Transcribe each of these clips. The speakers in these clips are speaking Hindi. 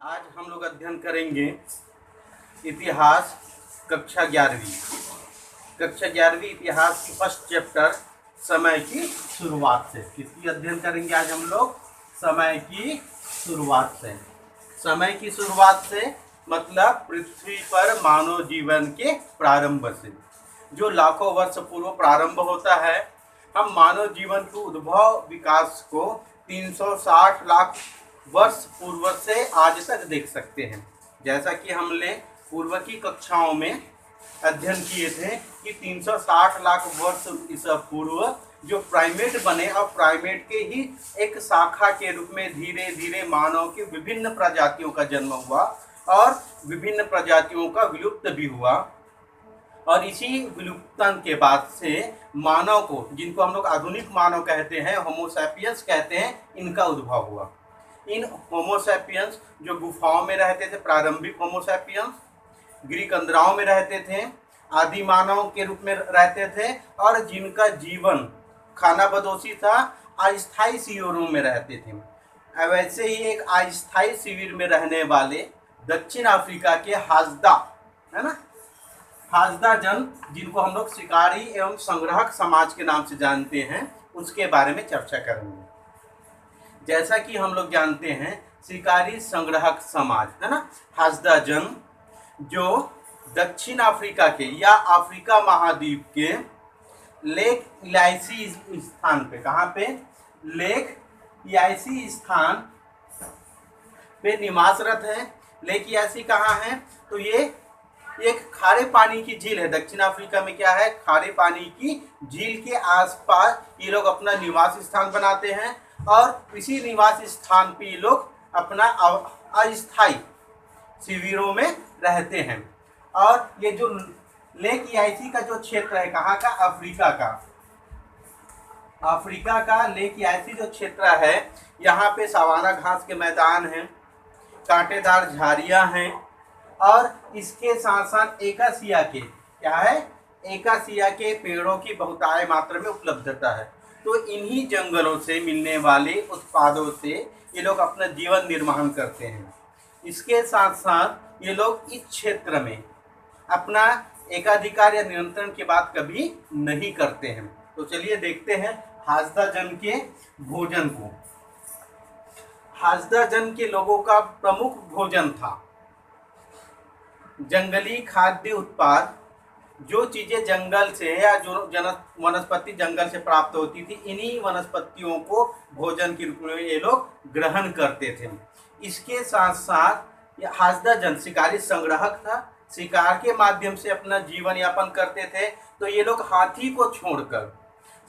आज हम लोग अध्ययन करेंगे इतिहास कक्षा 11वीं। कक्षा 11वीं इतिहास की फर्स्ट चैप्टर समय की शुरुआत से। किसकी अध्ययन करेंगे आज हम लोग? समय की शुरुआत से। समय की शुरुआत से मतलब पृथ्वी पर मानव जीवन के प्रारंभ से, जो लाखों वर्ष पूर्व प्रारंभ होता है। हम मानव जीवन के उद्भव विकास को 360 लाख वर्ष पूर्व से आज तक देख सकते हैं। जैसा कि हमने पूर्व की कक्षाओं में अध्ययन किए थे कि 360 लाख वर्ष ईसा पूर्व जो प्राइमेट बने और प्राइमेट के ही एक शाखा के रूप में धीरे धीरे मानव की विभिन्न प्रजातियों का जन्म हुआ और विभिन्न प्रजातियों का विलुप्त भी हुआ। और इसी विलुप्तन के बाद से मानव को, जिनको हम लोग आधुनिक मानव कहते हैं, होमोसैपियंस कहते हैं, इनका उद्भव हुआ। इन होमोसैपियंस जो गुफाओं में रहते थे, प्रारंभिक होमोसैपियंस ग्रीक अंदराओं में रहते थे, आदि मानव के रूप में रहते थे और जिनका जीवन खानाबदोशी था, अस्थायी शिविरों में रहते थे। वैसे ही एक अस्थायी शिविर में रहने वाले दक्षिण अफ्रीका के हाजदा, है ना, हाजदा जन, जिनको हम लोग शिकारी एवं संग्राहक समाज के नाम से जानते हैं, उसके बारे में चर्चा करेंगे। जैसा कि हम लोग जानते हैं शिकारी संग्राहक समाज, है ना, हाजदा जन जो दक्षिण अफ्रीका के या अफ्रीका महाद्वीप के लेक इलायसी स्थान पे, कहाँ पे? लेक इलायसी स्थान पे निवासरत है। लेक इलायसी कहाँ है? तो ये एक खारे पानी की झील है। दक्षिण अफ्रीका में क्या है? खारे पानी की झील के आसपास ये लोग अपना निवास स्थान बनाते हैं और इसी निवास स्थान पे ये लोग अपना अस्थायी शिविरों में रहते हैं। और ये जो लेक इलायसी का जो क्षेत्र है, कहाँ का? अफ्रीका का। अफ्रीका का लेक इलायसी जो क्षेत्र है, यहाँ पे सवाना घास के मैदान हैं, कांटेदार झाड़ियाँ हैं और इसके साथ साथ एकासिया के, क्या है? एकासिया के पेड़ों की बहुतायत मात्रा में उपलब्धता है। तो इन्हीं जंगलों से मिलने वाले उत्पादों से ये लोग अपना जीवन निर्वाह करते हैं। इसके साथ साथ ये लोग इस क्षेत्र में अपना एकाधिकार या नियंत्रण की बात कभी नहीं करते हैं। तो चलिए देखते हैं हाजदा जन के भोजन को। हाजदा जन के लोगों का प्रमुख भोजन था जंगली खाद्य उत्पाद। जो चीजें जंगल से या जो वनस्पति जंगल से प्राप्त होती थी, इन्हीं वनस्पतियों को भोजन के रूप में ये लोग ग्रहण करते थे। इसके साथ साथ ये हाजदा जन शिकारी संग्राहक था, शिकार के माध्यम से अपना जीवन यापन करते थे। तो ये लोग हाथी को छोड़कर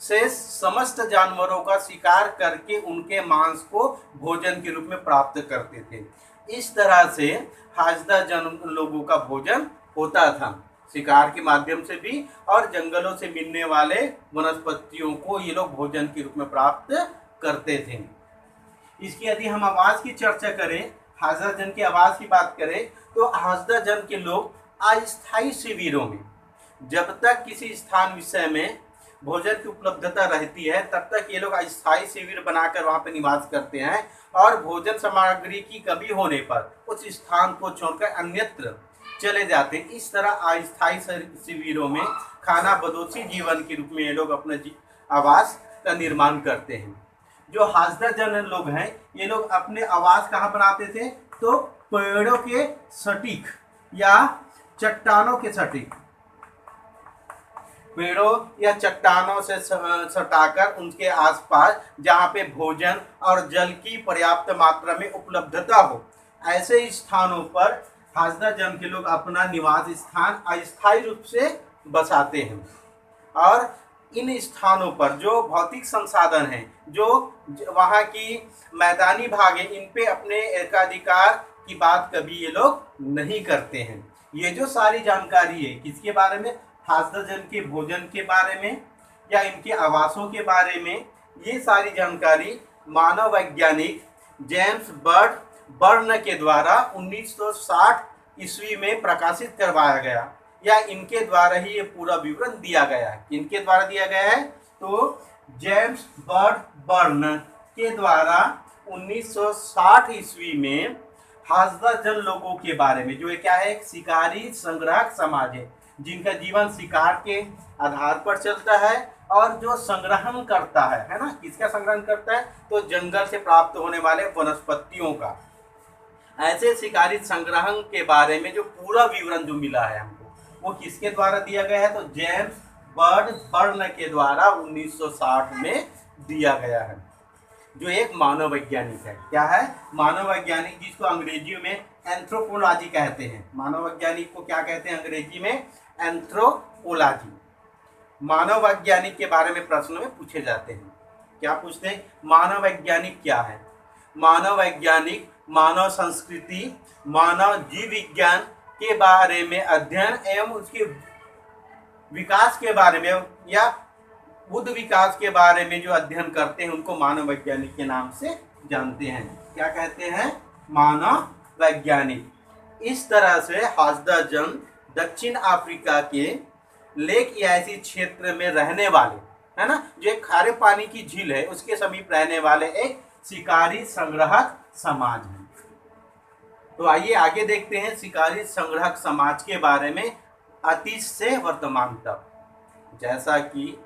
शेष समस्त जानवरों का शिकार करके उनके मांस को भोजन के रूप में प्राप्त करते थे। इस तरह से हाजदा जन लोगों का भोजन होता था, शिकार के माध्यम से भी और जंगलों से मिलने वाले वनस्पतियों को ये लोग भोजन के रूप में प्राप्त करते थे। इसकी यदि हम आवाज की चर्चा करें, हाजदा जन की आवाज की बात करें, तो हाजदा जन के लोग अस्थायी शिविरों में, जब तक किसी स्थान विषय में भोजन की उपलब्धता रहती है, तब तक ये लोग अस्थायी शिविर बनाकर वहां पर निवास करते हैं और भोजन सामग्री की कमी होने पर उस स्थान को छोड़कर अन्यत्र चले जाते हैं। इस तरह अस्थायी शिविरों में खानाबदोशी जीवन के रूप में ये लोग अपना आवास का निर्माण करते हैं। जो हाजदा जन लोग हैं, ये लोग अपने आवास कहाँ बनाते थे? तो पेड़ों के सटीक या चट्टानों के सटीक, पेड़ों या चट्टानों से सटाकर उनके आसपास जहाँ पे भोजन और जल की पर्याप्त मात्रा में उपलब्धता हो, ऐसे स्थानों पर हाजदा जन के लोग अपना निवास स्थान अस्थायी रूप से बसाते हैं। और इन स्थानों पर जो भौतिक संसाधन हैं, जो वहाँ की मैदानी भाग है, इन पे अपने एकाधिकार की बात कभी ये लोग नहीं करते हैं। ये जो सारी जानकारी है किसके बारे में? हाजदा जन के भोजन के बारे में या इनके आवासों के बारे में। ये सारी जानकारी मानव वैज्ञानिक जेम्स बर्न के द्वारा 1960 ईस्वी में प्रकाशित करवाया गया, या इनके द्वारा ही ये पूरा विवरण दिया गया है। इनके द्वारा दिया गया है तो जेम्स बर्न के द्वारा 1960 ईस्वी में हास्यजन लोगों के बारे में, जो ये क्या है, एक शिकारी संग्राहक समाज है जिनका जीवन शिकार के आधार पर चलता है और जो संग्रहण करता है ना, किसका संग्रहण करता है, तो जंगल से प्राप्त होने वाले वनस्पतियों का। ऐसे शिकारी संग्रहण के बारे में जो पूरा विवरण जो मिला है हमको, वो किसके द्वारा दिया गया है, तो जेम्स बर्न के द्वारा 1960 में दिया गया है, जो एक मानव वैज्ञानिक है। क्या है, मानव वैज्ञानिक, जिसको अंग्रेजी में एंथ्रोपोलॉजी कहते हैं। मानव वैज्ञानिक को क्या कहते हैं अंग्रेजी में, एंथ्रोपोलॉजी। मानव वैज्ञानिक के बारे में प्रश्न में पूछे जाते हैं। क्या पूछते हैं, मानव वैज्ञानिक क्या है। मानव वैज्ञानिक मानव संस्कृति, मानव जीव विज्ञान के बारे में अध्ययन एवं उसके विकास के बारे में या बुद्ध विकास के बारे में जो अध्ययन करते हैं उनको मानव वैज्ञानिक के नाम से जानते हैं। क्या कहते हैं, मानव वैज्ञानिक। इस तरह से हास्यजन दक्षिण अफ्रीका के लेक यासी क्षेत्र में रहने वाले, है ना, जो एक खारे पानी की झील है उसके समीप रहने वाले एक शिकारी संग्रहक समाज है। तो आइए आगे देखते हैं शिकारी संग्रहक समाज के बारे में अतीत से वर्तमान तक। जैसा कि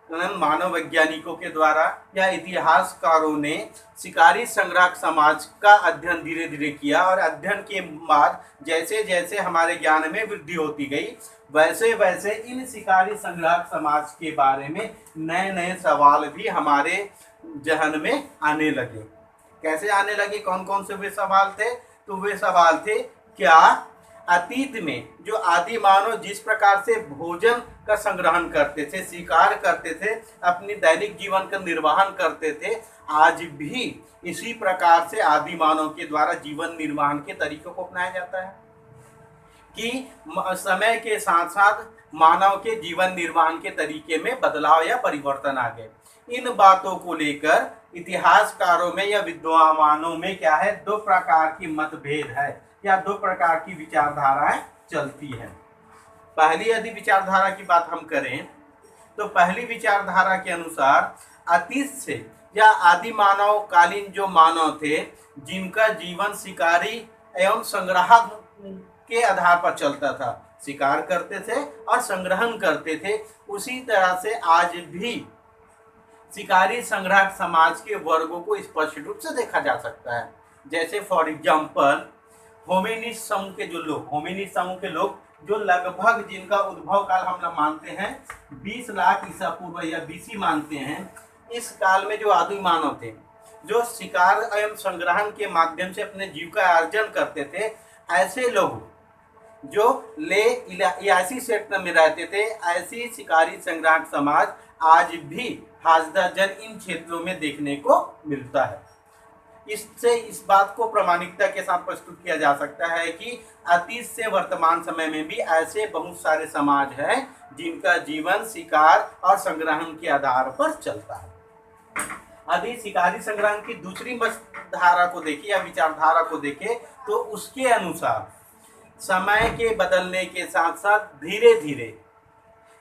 मानव वैज्ञानिकों के द्वारा या इतिहासकारों ने शिकारी संग्रहक समाज का अध्ययन धीरे धीरे किया और अध्ययन के बाद जैसे जैसे हमारे ज्ञान में वृद्धि होती गई वैसे वैसे इन शिकारी संग्रहक समाज के बारे में नए नए सवाल भी हमारे जहन में आने लगे। कैसे आने लगे, कौन कौन से वे सवाल थे, तो वे सवाल थे, क्या अतीत में जो आदि मानव जिस प्रकार से भोजन का संग्रहण करते थे, शिकार करते थे, अपनी दैनिक जीवन का निर्वहन करते थे, आज भी इसी प्रकार से आदि मानव के द्वारा जीवन निर्वहन के तरीकों को अपनाया जाता है कि समय के साथ साथ मानव के जीवन निर्वहन के तरीके में बदलाव या परिवर्तन आ गए। इन बातों को लेकर इतिहासकारों में या विद्वानों में क्या है, दो प्रकार की मतभेद है या दो प्रकार की विचारधाराएं चलती हैं। पहली यदि विचारधारा की बात हम करें तो पहली विचारधारा के अनुसार अतीत से या आदि मानव कालीन जो मानव थे जिनका जीवन शिकारी एवं संग्राहक के आधार पर चलता था, शिकार करते थे और संग्रहण करते थे, उसी तरह से आज भी शिकारी संग्राहक समाज के वर्गों को स्पष्ट रूप से देखा जा सकता है। जैसे फॉर एग्जाम्पल होमिनिड समूह के जो लोग, होमिनिड समूह के लोग जो लगभग जिनका उद्भव काल हम लोग मानते हैं 20 लाख ईसा पूर्व या बीसी मानते हैं, इस काल में जो आदि मानव थे जो शिकार एवं संग्रहण के माध्यम से अपने जीविका अर्जन करते थे, ऐसे लोग जो ले यासी क्षेत्र में रहते थे, ऐसी शिकारी संग्राहक समाज आज भी हास्यजन इन क्षेत्रों में देखने को मिलता है। इससे इस बात को प्रामाणिकता के साथ प्रस्तुत किया जा सकता है कि अतीत से वर्तमान समय में भी ऐसे बहुत सारे समाज हैं जिनका जीवन शिकार और संग्रहण के आधार पर चलता है। यदि शिकारी संग्रहण की दूसरी धारा को देखें या विचारधारा को देखें तो उसके अनुसार समय के बदलने के साथ साथ धीरे धीरे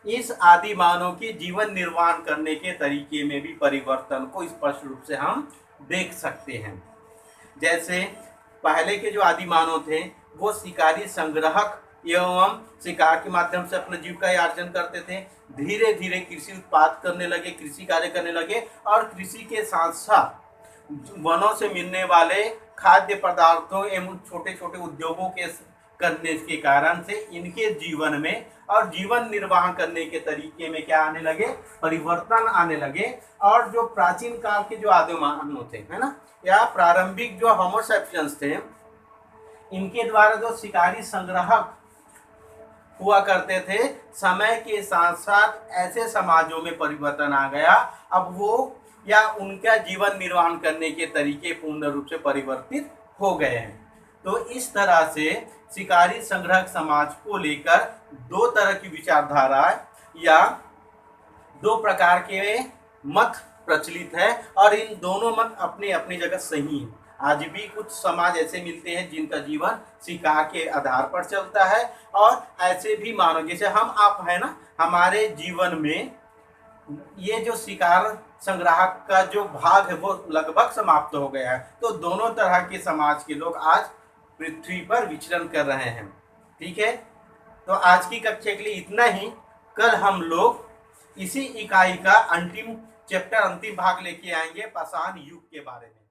इस आदि मानव के जीवन निर्वाह करने के तरीके में भी परिवर्तन को स्पष्ट रूप से हम देख सकते हैं। जैसे पहले के जो आदि मानव थे वो शिकारी संग्रहक एवं शिकार के माध्यम से अपना जीविका अर्जन करते थे, धीरे धीरे कृषि उत्पाद करने लगे, कृषि कार्य करने लगे और कृषि के साथ साथ वनों से मिलने वाले खाद्य पदार्थों एवं छोटे छोटे उद्योगों के करने के कारण से इनके जीवन में और जीवन निर्वाह करने के तरीके में क्या आने लगे, परिवर्तन आने लगे। और जो प्राचीन काल के जो आदि मानव थे, है ना, या प्रारंभिक जो होमो सैपियंस थे, इनके द्वारा जो शिकारी संग्राहक हुआ करते थे, समय के साथ साथ ऐसे समाजों में परिवर्तन आ गया, अब वो या उनका जीवन निर्वाह करने के तरीके पूर्ण रूप से परिवर्तित हो गए हैं। तो इस तरह से शिकारी संग्रहक समाज को लेकर दो तरह की विचारधारा या दो प्रकार के मत प्रचलित है और इन दोनों मत अपनी अपनी जगह सही हैं। आज भी कुछ समाज ऐसे मिलते हैं जिनका जीवन शिकार के आधार पर चलता है और ऐसे भी मानव जैसे हम आप है ना, हमारे जीवन में ये जो शिकार संग्राहक का जो भाग है वो लगभग समाप्त हो गया है। तो दोनों तरह के समाज के लोग आज पृथ्वी पर विचरण कर रहे हैं। ठीक है, तो आज की कक्षा के लिए इतना ही। कल हम लोग इसी इकाई का अंतिम चैप्टर, अंतिम भाग लेके आएंगे पाषाण युग के बारे में।